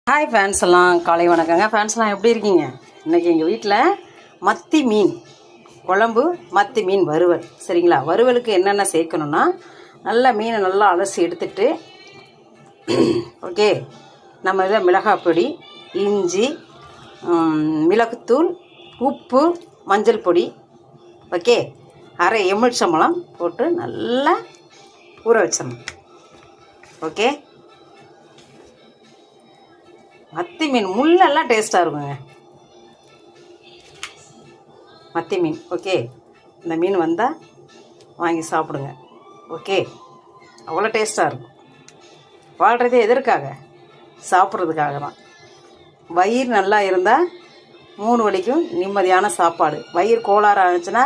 Hi fans எல்லாம், காலை வணக்கங்க. ஃபேன்ஸ் எல்லாம் எப்படி இருக்கீங்க? இன்றைக்கி எங்கள் வீட்டில் மத்தி மீன் குழம்பு, மத்தி மீன் வறுவல். சரிங்களா? வறுவலுக்கு என்னென்ன சேர்க்கணுன்னா, நல்லா மீனை நல்லா அலசி எடுத்துட்டு, ஓகே, நம்ம இதை மிளகாய் பொடி, இஞ்சி, மிளகுத்தூள், உப்பு, மஞ்சள் பொடி, ஓகே, அரை எலுமிச்சம்பழம் போட்டு நல்லா ஊற வச்சிடணும். ஓகே, மத்தி மீன் முள்ளெல்லாம் டேஸ்ட்டாக இருக்குங்க. மத்தி மீன் ஓகே, இந்த மீன் வந்தால் வாங்கி சாப்பிடுங்க. ஓகே, அவ்வளோ டேஸ்ட்டாக இருக்கும். வாழ்கிறதே எதற்காக? சாப்பிட்றதுக்காக தான். வயிறு நல்லா இருந்தால் 3 வேளைக்கும் நிம்மதியான சாப்பாடு. வயிறு கோளாறு ஆச்சுன்னா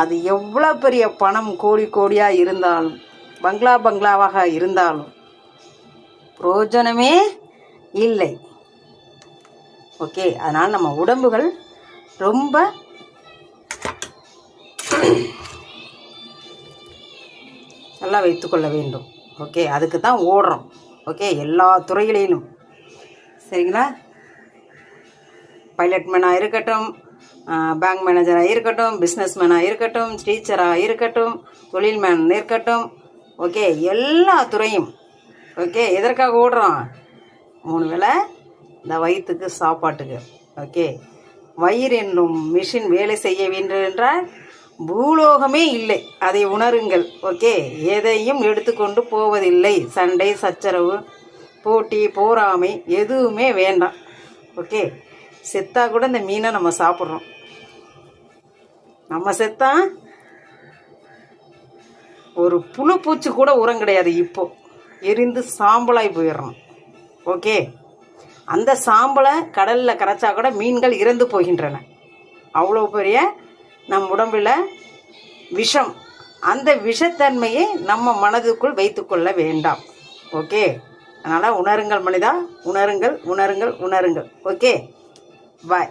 அது எவ்வளோ பெரிய பணம் கோடி கோடியாக இருந்தாலும், பங்களாவாக இருந்தாலும் பிரயோஜனமே இல்லை. ஓகே, அதனால் நம்ம உடம்புகள் ரொம்ப நல்லா வைத்துக்கொள்ள வேண்டும். ஓகே, அதுக்கு தான் ஓடுறோம். ஓகே, எல்லா துறைகளிலும். சரிங்களா? பைலட் மேனாக இருக்கட்டும், பேங்க் மேனேஜராக இருக்கட்டும், பிஸ்னஸ் மேனாக இருக்கட்டும், டீச்சராக இருக்கட்டும், தொழில் மேன் இருக்கட்டும், ஓகே, எல்லா துறையும். ஓகே, எதற்காக ஓடுறோம்? 3 வேளை இந்த வயிற்றுக்கு, சாப்பாட்டுக்கு. ஓகே, வயிறு என்னும் மிஷின் வேலை செய்ய வேண்டும் என்றால் பூலோகமே இல்லை, அதை உணருங்கள். ஓகே, எதையும் எடுத்துக்கொண்டு போவதில்லை. சண்டை, சச்சரவு, போட்டி, போராமை எதுவுமே வேண்டாம். ஓகே, செத்தா கூட இந்த மீனை நம்ம சாப்பிட்றோம். நம்ம செத்தா ஒரு புழு பூச்சி கூட உரம் கிடையாது. இப்போ எரிந்து சாம்பலாய் போயிடுறோம். ஓகே, அந்த சாம்பலை கடலில் கரைச்சா கூட மீன்கள் இறந்து போகின்றன. அவ்வளோ பெரிய நம் உடம்பில் விஷம். அந்த விஷத்தன்மையை நம்ம மனதுக்குள் வைத்துக்கொள்ள வேண்டாம். ஓகே, அதனால் உணருங்கள் மனிதா, உணருங்கள், உணருங்கள், உணருங்கள். ஓகே, பாய்.